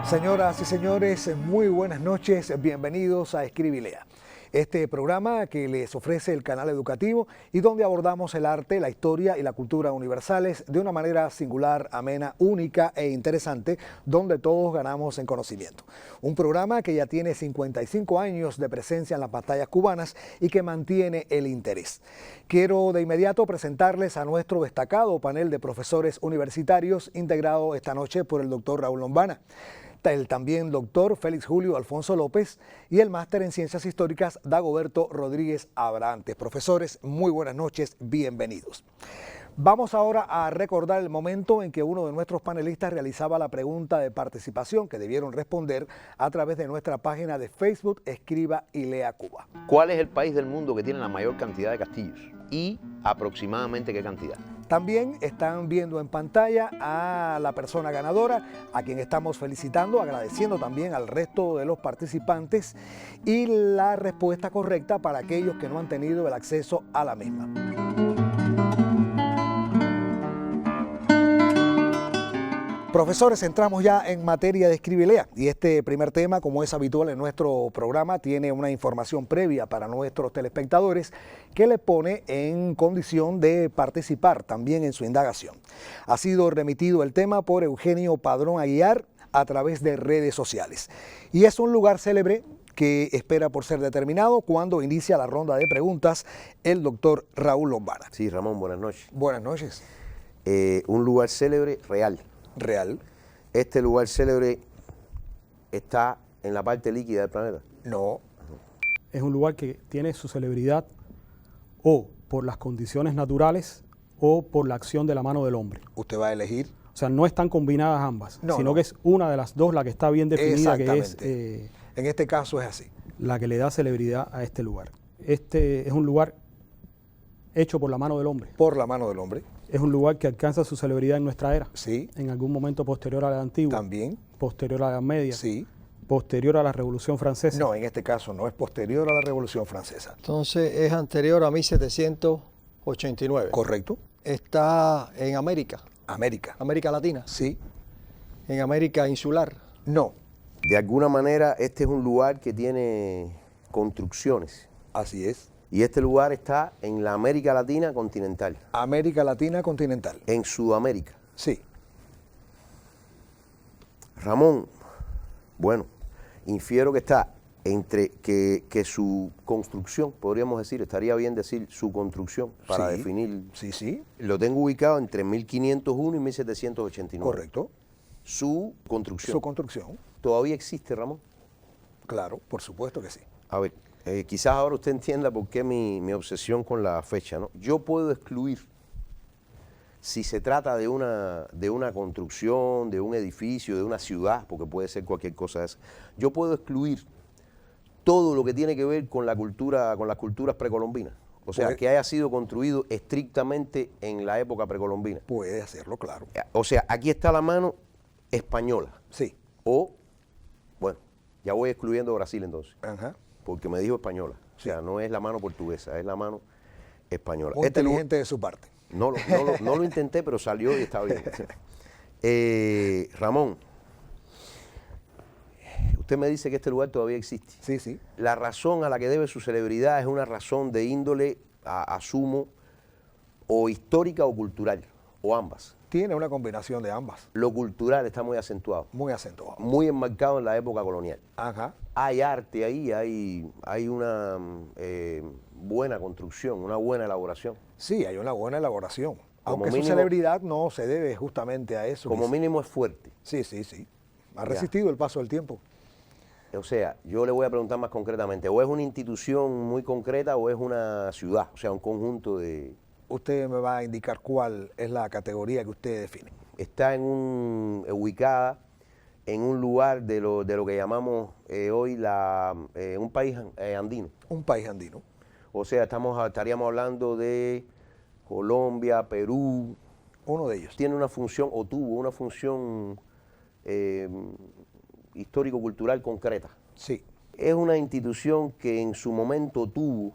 Señoras y señores, muy buenas noches, bienvenidos a Escribe y Lea. Este programa que les ofrece el canal educativo y donde abordamos el arte, la historia y la cultura universales de una manera singular, amena, única e interesante, donde todos ganamos en conocimiento. Un programa que ya tiene 55 años de presencia en las pantallas cubanas y que mantiene el interés. Quiero de inmediato presentarles a nuestro destacado panel de profesores universitarios integrado esta noche por el doctor Raúl Lombana, el también doctor Félix Julio Alfonso López y el máster en Ciencias Históricas Dagoberto Rodríguez Abrantes. Profesores, muy buenas noches, bienvenidos. Vamos ahora a recordar el momento en que uno de nuestros panelistas realizaba la pregunta de participación que debieron responder a través de nuestra página de Facebook Escriba y Lea Cuba. ¿Cuál es el país del mundo que tiene la mayor cantidad de castillos? Y aproximadamente qué cantidad. También están viendo en pantalla a la persona ganadora, a quien estamos felicitando, agradeciendo también al resto de los participantes y la respuesta correcta para aquellos que no han tenido el acceso a la misma. Profesores, entramos ya en materia de Escribe y Lea y este primer tema, como es habitual en nuestro programa, tiene una información previa para nuestros telespectadores que le pone en condición de participar también en su indagación. Ha sido remitido el tema por Eugenio Padrón Aguiar a través de redes sociales y es un lugar célebre que espera por ser determinado cuando inicia la ronda de preguntas el doctor Raúl Lombana. Sí, Ramón, buenas noches. Buenas noches. Un lugar célebre real. ¿Real? ¿Este lugar célebre está en la parte líquida del planeta? No. Es un lugar que tiene su celebridad o por las condiciones naturales o por la acción de la mano del hombre. Usted va a elegir. O sea, no están combinadas ambas, sino que es una de las dos la que está bien definida, que es en este caso es así. La que le da celebridad a este lugar. Este es un lugar hecho por la mano del hombre. Por la mano del hombre. Es un lugar que alcanza su celebridad en nuestra era. Sí. En algún momento posterior a la antigua. También. Posterior a la Edad Media. Sí. Posterior a la Revolución Francesa. No, en este caso no es posterior a la Revolución Francesa. Entonces es anterior a 1789. Correcto. Está en América. América. América Latina. Sí. En América insular. No. De alguna manera, este es un lugar que tiene construcciones. Así es. Y este lugar está en la América Latina continental. América Latina continental. En Sudamérica. Sí. Ramón, bueno, infiero que está entre que su construcción, podríamos decir, estaría bien decir su construcción para definir. Sí, sí. Lo tengo ubicado entre 1501 y 1789. Correcto. Su construcción. Su construcción. ¿Todavía existe, Ramón? Claro, por supuesto que sí. A ver, quizás ahora usted entienda por qué mi obsesión con la fecha, ¿no? Yo puedo excluir, si se trata de una construcción, de un edificio, de una ciudad, porque puede ser cualquier cosa de esa, yo puedo excluir todo lo que tiene que ver con la cultura, con las culturas precolombinas. O sea, que haya sido construido estrictamente en la época precolombina. Puede hacerlo, claro. O sea, aquí está la mano española. Sí. O, bueno, ya voy excluyendo Brasil entonces. Ajá. Porque me dijo española. O sea, no es la mano portuguesa, es la mano española. Muy inteligente de su parte. No lo intenté, pero salió y está bien. Ramón, usted me dice que este lugar todavía existe. Sí, sí. La razón a la que debe su celebridad es una razón de índole, asumo, o histórica o cultural, o ambas. Tiene una combinación de ambas. Lo cultural está muy acentuado. Muy acentuado. Muy enmarcado en la época colonial. Ajá. Hay arte ahí, hay una buena construcción, una buena elaboración. Sí, hay una buena elaboración. Aunque mínimo, su celebridad no se debe justamente a eso. Como mínimo es fuerte. Sí, sí, sí. Ha resistido el paso del tiempo. O sea, yo le voy a preguntar más concretamente, ¿o es una institución muy concreta o es una ciudad? O sea, un conjunto de... Usted me va a indicar cuál es la categoría que usted define. Está ubicada en un lugar de lo que llamamos hoy un país andino. Un país andino. O sea, estaríamos hablando de Colombia, Perú. Uno de ellos. Tiene una función, o tuvo una función histórico-cultural concreta. Sí. Es una institución que en su momento tuvo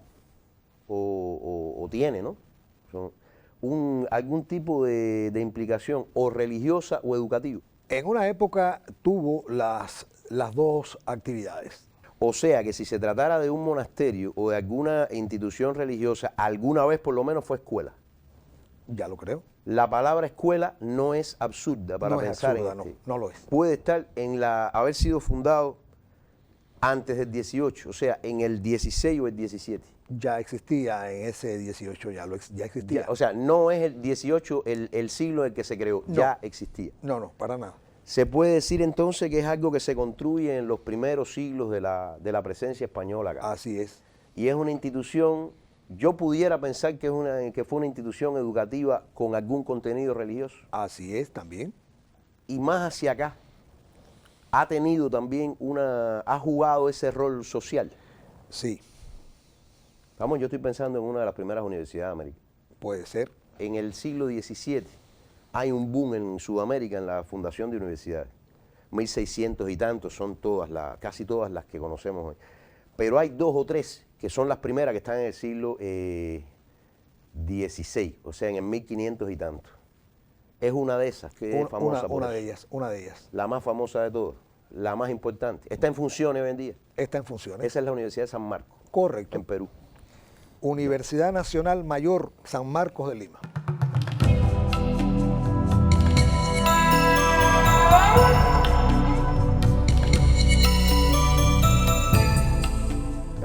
o tiene, ¿no? Algún tipo de implicación o religiosa o educativa. En una época tuvo las dos actividades. O sea que si se tratara de un monasterio o de alguna institución religiosa, alguna vez por lo menos fue escuela. Ya lo creo. La palabra escuela no es absurda para No es pensar absurda, en no, este. no lo es. Puede estar haber sido fundado antes del 18, o sea, en el 16 o el 17. Ya existía en ese 18, ya existía. O sea, no es el 18 el siglo en el que se creó, No. ya existía. No, para nada. Se puede decir entonces que es algo que se construye en los primeros siglos de la presencia española acá. Así es. Y es una institución, yo pudiera pensar que fue una institución educativa con algún contenido religioso. Así es también. Y más hacia acá, ha tenido también ha jugado ese rol social. Sí, Vamos, yo estoy pensando en una de las primeras universidades de América. puede ser. En el siglo XVII hay un boom en Sudamérica en la fundación de universidades. 1600 y tantos son casi todas las que conocemos hoy. Pero hay 2 o 3 que son las primeras que están en el siglo XVI, o sea, en el 1500 y tantos. Es una de esas que es famosa por Una eso. de ellas. La más famosa de todas, la más importante. Está en funciones hoy en día. Está en funciones. Esa es la Universidad de San Marcos, Correcto. en Perú. Universidad Nacional Mayor San Marcos de Lima.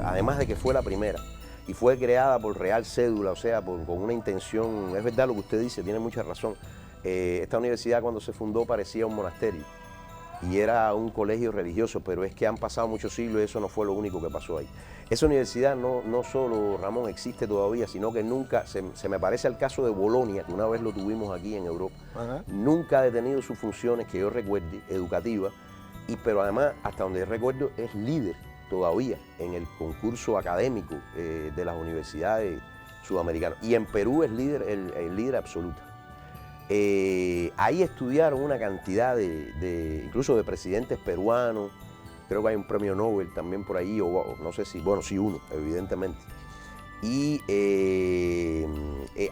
Además de que fue la primera y fue creada por Real Cédula, o sea, con una intención, es verdad lo que usted dice, tiene mucha razón. Esta universidad cuando se fundó parecía un monasterio y era un colegio religioso, pero es que han pasado muchos siglos y eso no fue lo único que pasó ahí. Esa universidad no solo, Ramón, existe todavía, sino que nunca, se me parece al caso de Bolonia, que una vez lo tuvimos aquí en Europa, Ajá. nunca ha detenido sus funciones, que yo recuerde, educativas, pero además, hasta donde recuerdo, es líder todavía en el concurso académico de las universidades sudamericanas. Y en Perú es líder, el líder absoluto. Ahí estudiaron una cantidad incluso de presidentes peruanos. Creo que hay un premio Nobel también por ahí, o no sé si, bueno, sí uno, evidentemente. Y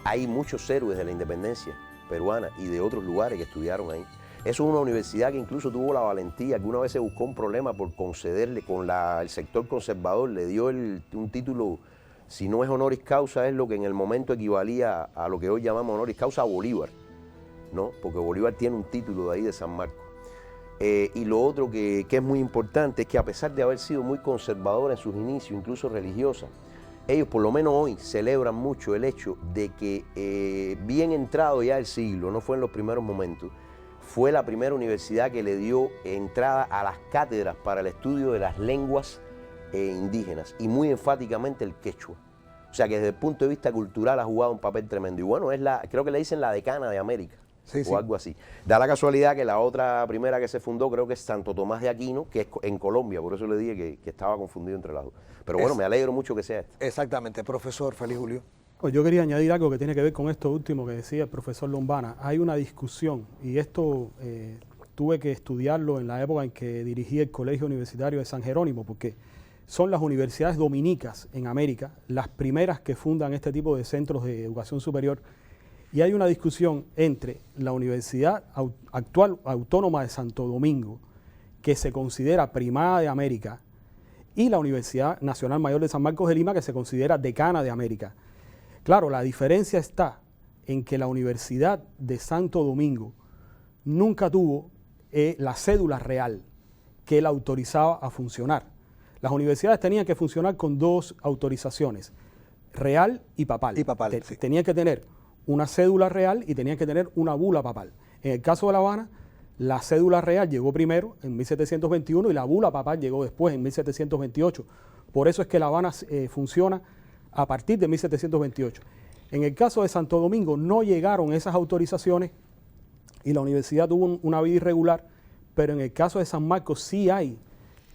hay muchos héroes de la independencia peruana y de otros lugares que estudiaron ahí. Eso es una universidad que incluso tuvo la valentía, que una vez se buscó un problema por concederle, el sector conservador le dio un título, si no es honoris causa, es lo que en el momento equivalía a lo que hoy llamamos honoris causa a Bolívar, ¿no? Porque Bolívar tiene un título de ahí de San Marcos. Y lo otro que es muy importante es que a pesar de haber sido muy conservadora en sus inicios, incluso religiosa, ellos por lo menos hoy celebran mucho el hecho de que bien entrado ya el siglo, no fue en los primeros momentos, fue la primera universidad que le dio entrada a las cátedras para el estudio de las lenguas indígenas y muy enfáticamente el quechua. O sea que desde el punto de vista cultural ha jugado un papel tremendo. Y bueno, creo que le dicen la decana de América. Sí, o sí. algo así. Da la casualidad que la otra primera que se fundó creo que es Santo Tomás de Aquino, que es en Colombia, por eso le dije que estaba confundido entre las dos. Pero bueno, me alegro mucho que sea esta. Exactamente, profesor Félix Julio. Pues yo quería añadir algo que tiene que ver con esto último que decía el profesor Lombana. Hay una discusión, y esto tuve que estudiarlo en la época en que dirigí el Colegio Universitario de San Jerónimo, porque son las universidades dominicas en América las primeras que fundan este tipo de centros de educación superior. Y hay una discusión entre la Universidad Actual Autónoma de Santo Domingo, que se considera primada de América, y la Universidad Nacional Mayor de San Marcos de Lima, que se considera decana de América. Claro, la diferencia está en que la Universidad de Santo Domingo nunca tuvo la cédula real que la autorizaba a funcionar. Las universidades tenían que funcionar con 2 autorizaciones, real y papal. Y papal, sí. Tenían que tener una cédula real y tenían que tener una bula papal. En el caso de La Habana, la cédula real llegó primero en 1721 y la bula papal llegó después en 1728. Por eso es que La Habana funciona a partir de 1728. En el caso de Santo Domingo no llegaron esas autorizaciones y la universidad tuvo una vida irregular, pero en el caso de San Marcos sí hay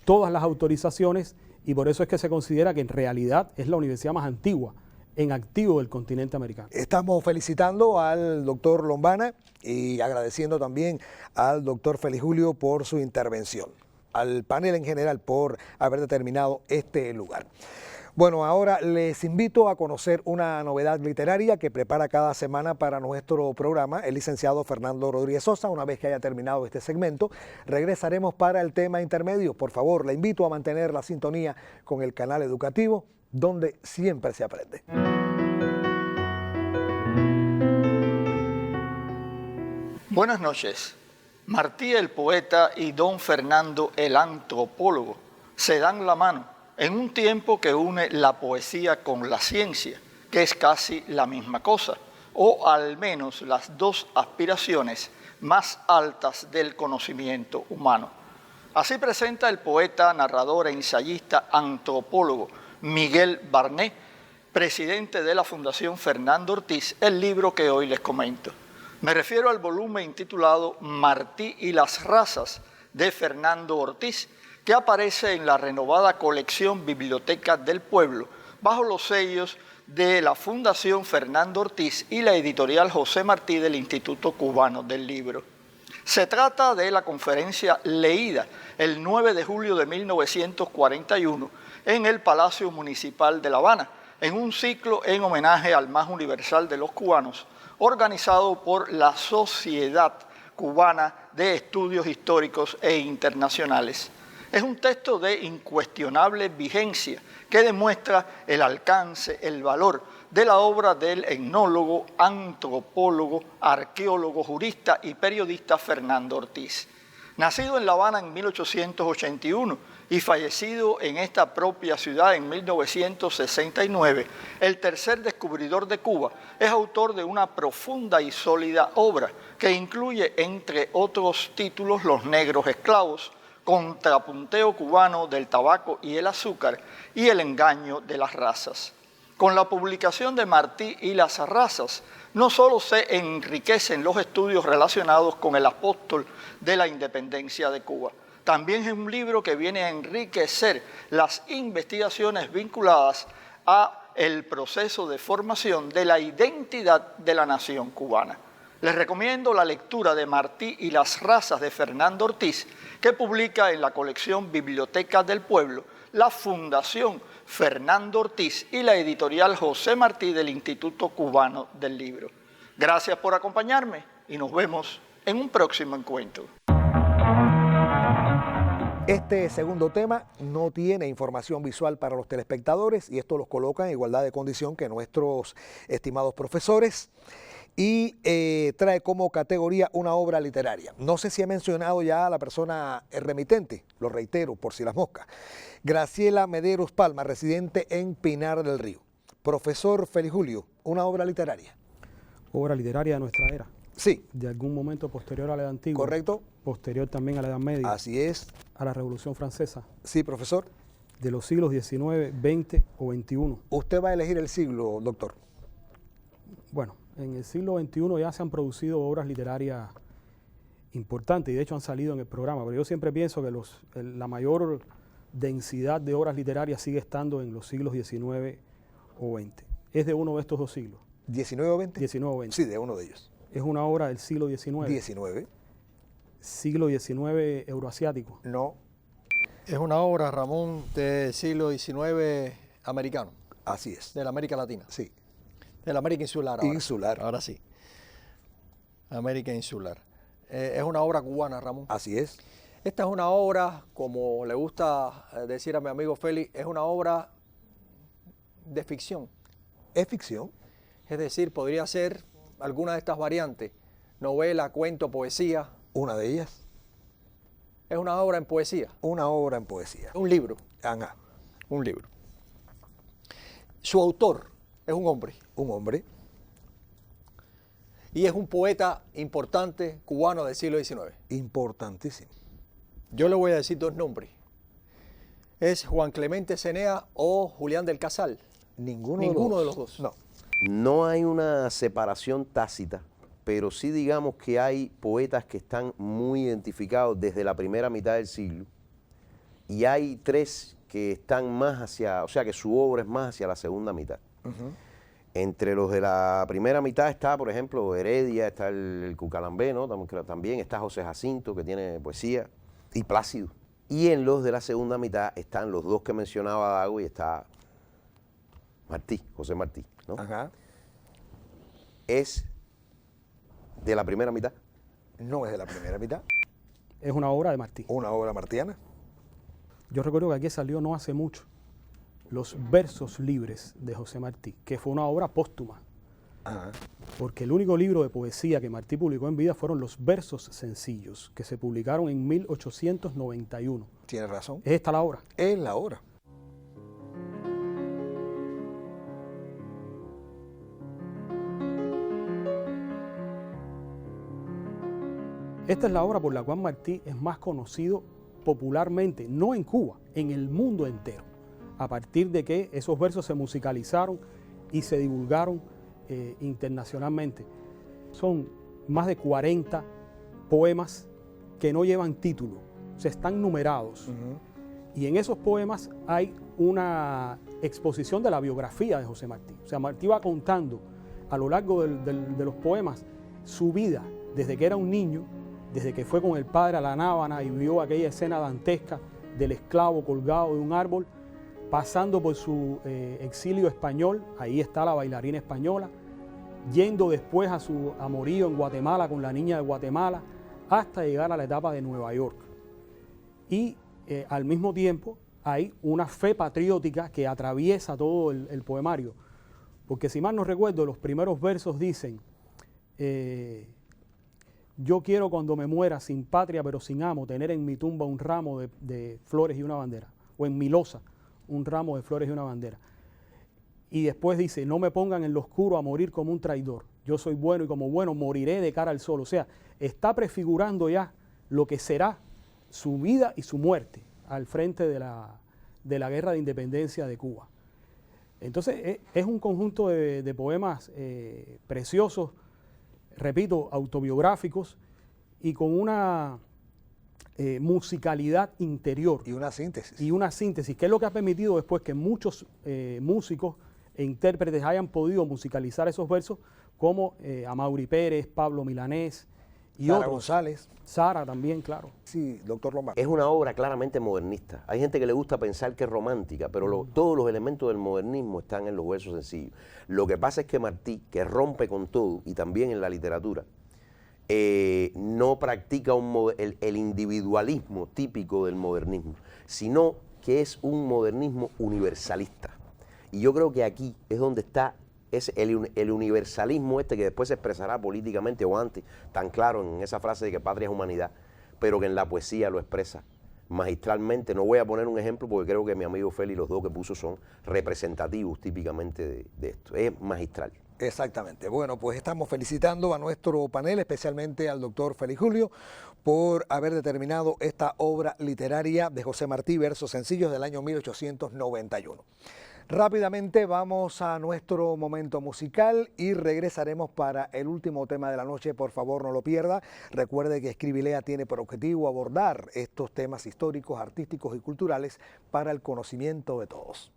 todas las autorizaciones y por eso es que se considera que en realidad es la universidad más antigua en activo del continente americano. Estamos felicitando al doctor Lombana y agradeciendo también al doctor Félix Julio por su intervención, al panel en general por haber determinado este lugar. Bueno, ahora les invito a conocer una novedad literaria que prepara cada semana para nuestro programa el licenciado Fernando Rodríguez Sosa. Una vez que haya terminado este segmento, regresaremos para el tema intermedio. Por favor, le invito a mantener la sintonía con el canal educativo, donde siempre se aprende. Buenas noches. Martí el poeta y don Fernando el antropólogo se dan la mano en un tiempo que une la poesía con la ciencia, que es casi la misma cosa, o al menos las dos aspiraciones más altas del conocimiento humano. Así presenta el poeta, narrador e ensayista antropólogo Miguel Barnet, presidente de la Fundación Fernando Ortiz, el libro que hoy les comento. Me refiero al volumen titulado Martí y las razas de Fernando Ortiz, que aparece en la renovada colección Biblioteca del Pueblo, bajo los sellos de la Fundación Fernando Ortiz y la editorial José Martí del Instituto Cubano del Libro. Se trata de la conferencia leída el 9 de julio de 1941 en el Palacio Municipal de La Habana, en un ciclo en homenaje al más universal de los cubanos, organizado por la Sociedad Cubana de Estudios Históricos e Internacionales. Es un texto de incuestionable vigencia que demuestra el alcance, el valor de la obra del etnólogo, antropólogo, arqueólogo, jurista y periodista Fernando Ortiz. Nacido en La Habana en 1881 y fallecido en esta propia ciudad en 1969, el tercer descubridor de Cuba es autor de una profunda y sólida obra que incluye, entre otros títulos, Los negros esclavos, Contrapunteo cubano del tabaco y el azúcar y El engaño de las razas. Con la publicación de Martí y las razas, no solo se enriquecen los estudios relacionados con el apóstol de la independencia de Cuba, también es un libro que viene a enriquecer las investigaciones vinculadas a el proceso de formación de la identidad de la nación cubana. Les recomiendo la lectura de Martí y las razas de Fernando Ortiz, que publica en la colección Biblioteca del Pueblo la Fundación Fernando Ortiz y la editorial José Martí del Instituto Cubano del Libro. Gracias por acompañarme y nos vemos en un próximo encuentro. Este segundo tema no tiene información visual para los telespectadores y esto los coloca en igualdad de condición que nuestros estimados profesores. Y trae como categoría una obra literaria. No sé si he mencionado ya a la persona remitente, lo reitero por si las moscas. Graciela Mederos Palma, residente en Pinar del Río. Profesor Félix Julio, una obra literaria. Obra literaria de nuestra era. Sí. De algún momento posterior a la Edad Antigua. Correcto. Posterior también a la Edad Media. Así es. A la Revolución Francesa. Sí, profesor. De los siglos XIX, XX o XXI. Usted va a elegir el siglo, doctor. Bueno, en el siglo XXI ya se han producido obras literarias importantes y de hecho han salido en el programa, pero yo siempre pienso que la mayor densidad de obras literarias sigue estando en los siglos XIX o XX. Es de uno de estos dos siglos. ¿19 o 20? 19 o 20. Sí, de uno de ellos. Es una obra del siglo XIX. 19. Siglo XIX euroasiático. No. Es una obra, Ramón, del siglo XIX americano, Así es. de la América Latina. Sí. De la América insular ahora. Insular. Ahora sí. América insular. Es una obra cubana, Ramón. Así es. Esta es una obra, como le gusta decir a mi amigo Félix, es una obra de ficción. ¿Es ficción? Es decir, podría ser alguna de estas variantes. Novela, cuento, poesía. Una de ellas. Es una obra en poesía. Una obra en poesía. Un libro. Ajá. Un libro. Su autor es un hombre. Un hombre. Y es un poeta importante cubano del siglo XIX. Importantísimo. Yo le voy a decir dos nombres. Es Juan Clemente Cenea o Julián del Casal. Ninguno de los dos. No. No hay una separación tácita, pero sí digamos que hay poetas que están muy identificados desde la primera mitad del siglo y hay tres que están más hacia, o sea que su obra es más hacia la segunda mitad. Entre los de la primera mitad está, por ejemplo, Heredia, está el Cucalambé, ¿no? También está José Jacinto, que tiene poesía, y Plácido. Y en los de la segunda mitad están los dos que mencionaba Dago y está Martí, José Martí, ¿no? Ajá. Es de la primera mitad. No es de la primera mitad, Es una obra de Martí. una obra martiana. Yo recuerdo que aquí salió no hace mucho Los versos libres de José Martí, que fue una obra póstuma, Ajá. porque el único libro de poesía que Martí publicó en vida fueron Los versos sencillos, que se publicaron en 1891. Tiene razón. ¿Es esta la obra? Es la obra. Esta es la obra por la cual Martí es más conocido popularmente, no en Cuba, en el mundo entero, a partir de que esos versos se musicalizaron y se divulgaron internacionalmente. Son más de 40 poemas que no llevan título, o sea, están numerados. Y en esos poemas hay una exposición de la biografía de José Martí. O sea, Martí va contando a lo largo de los poemas su vida, desde que era un niño, desde que fue con el padre a La Habana y vio aquella escena dantesca del esclavo colgado de un árbol, pasando por su exilio español, ahí está la bailarina española, yendo después a su amorío en Guatemala con la niña de Guatemala, hasta llegar a la etapa de Nueva York. Y al mismo tiempo hay una fe patriótica que atraviesa todo el poemario, porque si mal no recuerdo, los primeros versos dicen: yo quiero cuando me muera sin patria pero sin amo tener en mi tumba un ramo de flores y una bandera, o en mi losa un ramo de flores y una bandera. Y después dice: no me pongan en lo oscuro a morir como un traidor, yo soy bueno y como bueno moriré de cara al sol. O sea, está prefigurando ya lo que será su vida y su muerte al frente de la guerra de independencia de Cuba. Entonces es un conjunto de poemas preciosos, repito, autobiográficos y con una musicalidad interior. Y una síntesis. Y una síntesis, que es lo que ha permitido después que muchos músicos e intérpretes hayan podido musicalizar esos versos, como Amaury Pérez, Pablo Milanés y Sara otros. González. Sara también, claro. Sí, doctor Lombard. Es una obra claramente modernista. Hay gente que le gusta pensar que es romántica, pero todos los elementos del modernismo están en los versos sencillos. Lo que pasa es que Martí, que rompe con todo, y también en la literatura, no practica el individualismo típico del modernismo, sino que es un modernismo universalista. Y yo creo que aquí es donde está el universalismo que después se expresará políticamente o antes, tan claro en esa frase de que patria es humanidad, pero que en la poesía lo expresa magistralmente. No voy a poner un ejemplo porque creo que mi amigo Félix, los dos que puso son representativos típicamente de esto. Es magistral. Exactamente. Bueno, pues estamos felicitando a nuestro panel, especialmente al doctor Félix Julio, por haber determinado esta obra literaria de José Martí, Versos Sencillos, del año 1891. Rápidamente vamos a nuestro momento musical y regresaremos para el último tema de la noche. Por favor, no lo pierda. Recuerde que Escribilea tiene por objetivo abordar estos temas históricos, artísticos y culturales para el conocimiento de todos.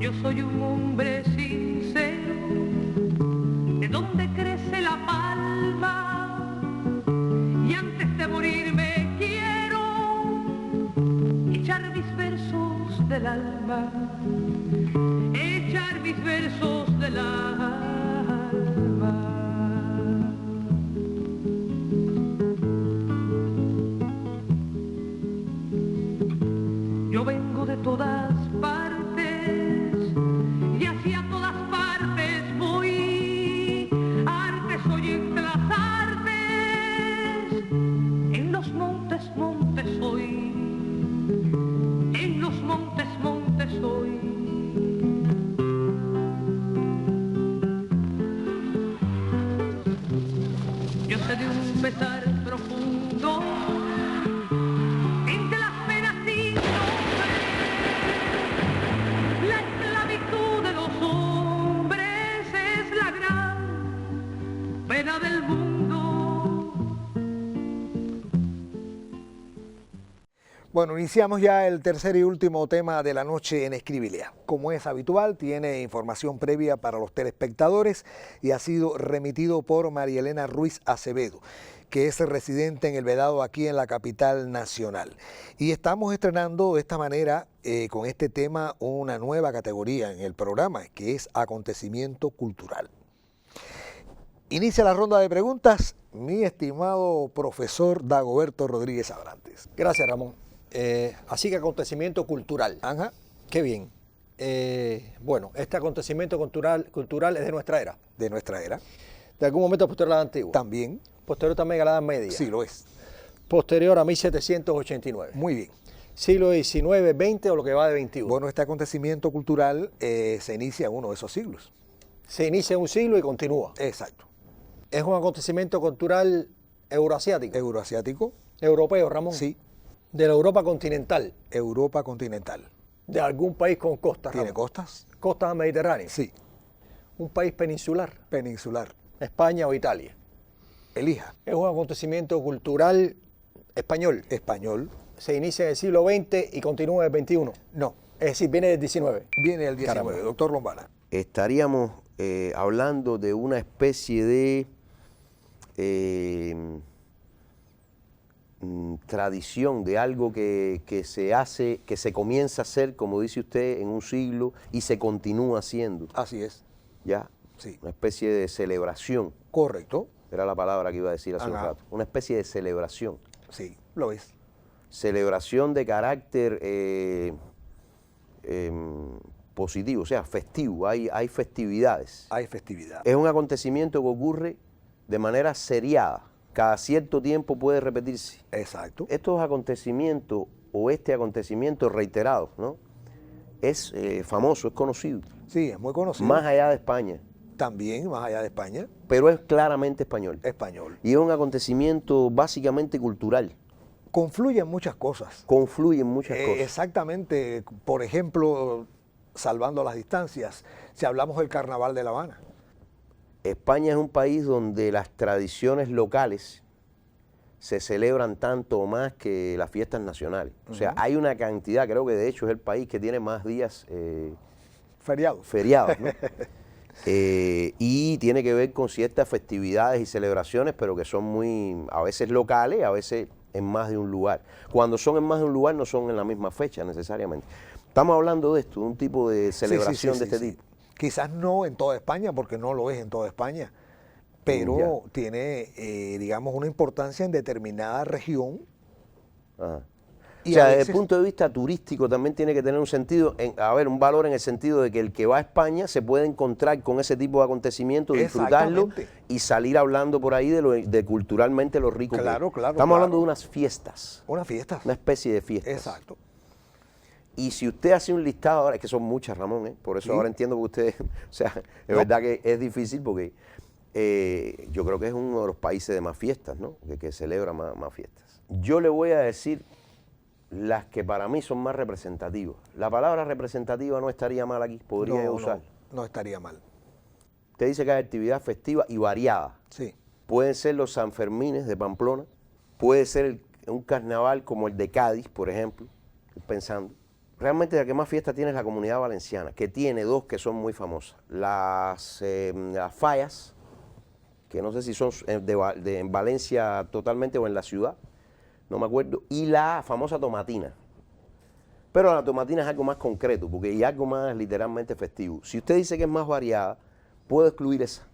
Yo soy un hombre sincero, de donde crece la palma, y antes de morirme quiero echar mis versos del alma, echar mis versos del alma. Yo vengo de todas partes y hacia todas partes voy. Arte soy entre las artes, en los montes, montes soy, en los montes, montes soy. Yo sé de un pesar profundo entre las penas sin nombre, la esclavitud de los hombres es la gran pena del mundo. Bueno, iniciamos ya el tercer y último tema de la noche en Escribilea. Como es habitual, tiene información previa para los telespectadores y ha sido remitido por María Elena Ruiz Acevedo. que es residente en El Vedado, aquí en la capital nacional. Y estamos estrenando de esta manera, con este tema, una nueva categoría en el programa, que es acontecimiento cultural. Inicia la ronda de preguntas, mi estimado profesor Dagoberto Rodríguez Abrantes. Gracias, Ramón. Así que acontecimiento cultural. Ajá. Qué bien. Bueno, este acontecimiento cultural es de nuestra era. De nuestra era. De algún momento posterior a la antigua. También. Posterior también a la Edad Media. Sí, lo es. Posterior a 1789. Muy bien. Siglo XIX, XX o lo que va de XXI. Bueno, este acontecimiento cultural se inicia en uno de esos siglos. Se inicia en un siglo y continúa. Exacto. Es un acontecimiento cultural euroasiático. Euroasiático. Europeo, Ramón. Sí. De la Europa continental. Europa continental. De algún país con costas. ¿Tiene Ramón. costas? Costas mediterráneas. Sí. Un país peninsular. Peninsular. España o Italia. Elija. Es un acontecimiento cultural español. Español. Se inicia en el siglo XX y continúa en el XXI. No. Es decir, viene del XIX. Viene el 19. Caramba. Doctor Lombana. Estaríamos hablando de una especie de tradición, de algo que se hace, que se comienza a hacer, como dice usted, en un siglo y se continúa haciendo. Así es. ¿Ya? Sí. Una especie de celebración, Correcto. era la palabra que iba a decir hace un Ajá. rato. Una especie de celebración. Sí, lo es. Celebración de carácter positivo, o sea, festivo. Hay festividades. Hay festividad. Es un acontecimiento que ocurre de manera seriada. Cada cierto tiempo puede repetirse. Exacto. Estos acontecimientos o este acontecimiento reiterado, ¿no? Es famoso, es conocido, Sí, es muy conocido. más allá de España, También, más allá de España, pero es claramente español. español. Y es un acontecimiento básicamente cultural, Confluyen muchas cosas. confluyen muchas cosas. Exactamente. Por ejemplo, salvando las distancias, si hablamos del Carnaval de La Habana. España es un país donde las tradiciones locales se celebran tanto o más que las fiestas nacionales. O sea, hay una cantidad, creo que de hecho es el país que tiene más días Feriados. feriados, ¿no? Y tiene que ver con ciertas festividades y celebraciones, pero que son muy, a veces locales, a veces en más de un lugar. Cuando son en más de un lugar no son en la misma fecha necesariamente. Estamos hablando de esto, de un tipo de celebración Sí, de este sí. tipo. Quizás no en toda España, porque no lo es en toda España, pero tiene, digamos, una importancia en determinada región. Ajá. Y o sea, a desde veces- el punto de vista turístico también tiene que tener un sentido, un valor en el sentido de que el que va a España se puede encontrar con ese tipo de acontecimientos, disfrutarlo Exactamente. y salir hablando por ahí de culturalmente lo rico que Claro, es. claro, Estamos claro. hablando de unas fiestas, Una fiesta. una especie de fiestas. Exacto. Y si usted hace un listado ahora, es que son muchas, Ramón, por eso Sí. ahora entiendo que usted, o sea, es No. verdad que es difícil porque yo creo que es uno de los países de más fiestas, ¿no? Que celebra más fiestas. Yo le voy a decir las que para mí son más representativas. La palabra representativa no estaría mal aquí, podría yo usar. No estaría mal. Usted dice que hay actividad festiva y variada. Sí. Pueden ser los Sanfermines de Pamplona, puede ser un carnaval como el de Cádiz, por ejemplo, estoy pensando. Realmente la que más fiesta tiene es la Comunidad Valenciana, que tiene dos que son muy famosas. Las fallas, que no sé si son en Valencia totalmente o en la ciudad, no me acuerdo, y la famosa tomatina. Pero la tomatina es algo más concreto, porque es algo más literalmente festivo. Si usted dice que es más variada, puedo excluir esa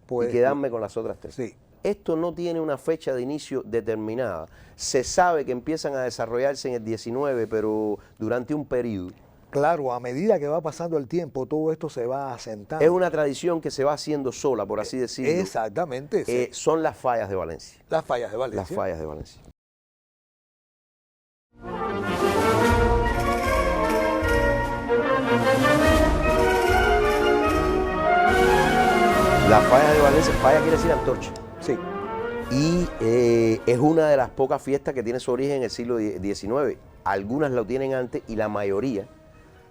Puede y quedarme con las otras tres. Sí. Esto no tiene una fecha de inicio determinada. Se sabe que empiezan a desarrollarse en el 19, pero durante un periodo. Claro, a medida que va pasando el tiempo, todo esto se va asentando. Es una tradición que se va haciendo sola, por así decirlo. Exactamente. Sí. Son las fallas de Valencia. Las fallas de Valencia. Las fallas de Valencia. Las fallas de Valencia, falla quiere decir antorcha. Sí. Y es una de las pocas fiestas que tiene su origen en el siglo XIX. Algunas lo tienen antes y la mayoría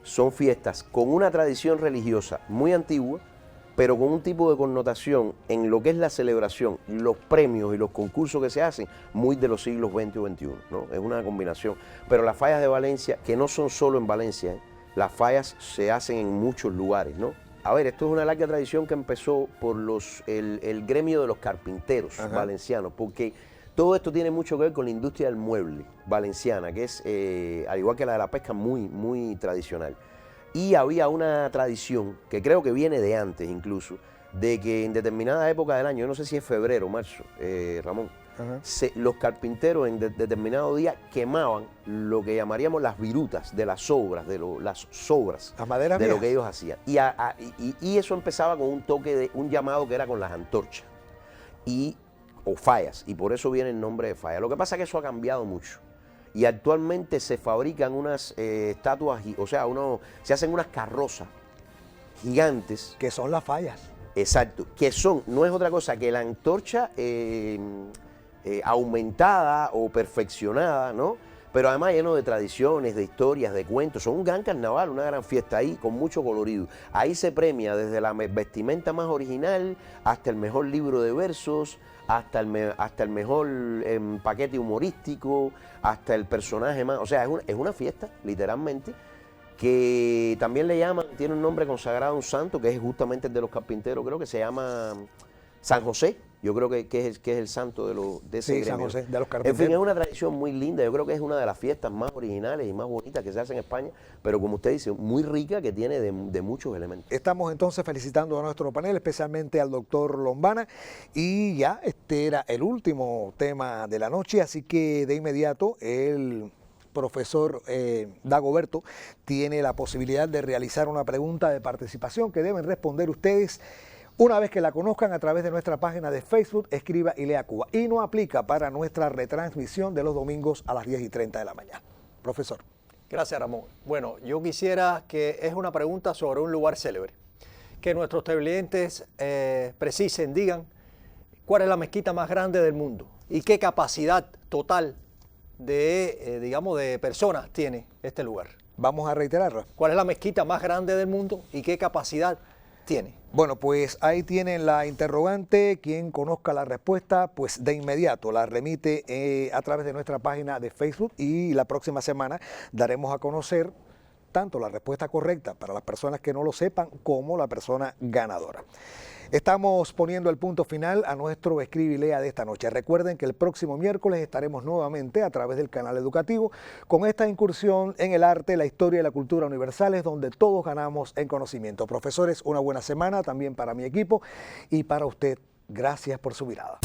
son fiestas con una tradición religiosa muy antigua, pero con un tipo de connotación en lo que es la celebración, los premios y los concursos que se hacen, muy de los siglos XX o XXI, ¿no? Es una combinación. Pero las fallas de Valencia, que no son solo en Valencia, las fallas se hacen en muchos lugares, ¿no? A ver, esto es una larga tradición que empezó por el gremio de los carpinteros Ajá. valencianos, porque Todo esto tiene mucho que ver con la industria del mueble valenciana, que es, al igual que la de la pesca, muy, muy tradicional. Y había una tradición, que creo que viene de antes incluso, de que en determinada época del año, yo no sé si es febrero o marzo, Ramón, los carpinteros en determinado día quemaban lo que llamaríamos las virutas de las sobras, las sobras Las maderas de lo viejas. que ellos hacían. Y eso empezaba con un toque, un llamado que era con las antorchas o fallas, y por eso viene el nombre de falla. Lo que pasa es que eso ha cambiado mucho. Y actualmente se fabrican unas estatuas, o sea, se hacen unas carrozas gigantes. Que son las fallas. Exacto, que no es otra cosa que la antorcha aumentada o perfeccionada, ¿no? Pero además lleno de tradiciones, de historias, de cuentos. Son un gran carnaval, una gran fiesta ahí con mucho colorido. Ahí se premia desde la vestimenta más original hasta el mejor libro de versos, hasta el mejor paquete humorístico, hasta el personaje más. O sea, es una fiesta, literalmente, que también le llaman, tiene un nombre consagrado a un santo, que es justamente el de los carpinteros, creo que se llama San José. Yo creo que es el santo de ese gremio. San José, de los En carpinteros. fin, es una tradición muy linda. Yo creo que es una de las fiestas más originales y más bonitas que se hace en España, pero como usted dice, muy rica, que tiene de muchos elementos. Estamos entonces felicitando a nuestro panel, especialmente al doctor Lombana, y ya este era el último tema de la noche, así que de inmediato el profesor Dagoberto tiene la posibilidad de realizar una pregunta de participación que deben responder ustedes. Una vez que la conozcan a través de nuestra página de Facebook, escriba y lea Cuba. Y no aplica para nuestra retransmisión de los domingos a las 10:30 de la mañana. Profesor. Gracias, Ramón. Bueno, yo quisiera que es una pregunta sobre un lugar célebre. Que nuestros televidentes precisen, digan cuál es la mezquita más grande del mundo y qué capacidad total de personas tiene este lugar. Vamos a reiterarlo. ¿Cuál es la mezquita más grande del mundo y qué capacidad tiene? Bueno, pues ahí tienen la interrogante. Quien conozca la respuesta, pues de inmediato la remite a través de nuestra página de Facebook, y la próxima semana daremos a conocer tanto la respuesta correcta para las personas que no lo sepan como la persona ganadora. Estamos poniendo el punto final a nuestro Escribe y Lea de esta noche. Recuerden que el próximo miércoles estaremos nuevamente a través del canal educativo con esta incursión en el arte, la historia y la cultura universales, donde todos ganamos en conocimiento. Profesores, una buena semana también para mi equipo y para usted. Gracias por su mirada.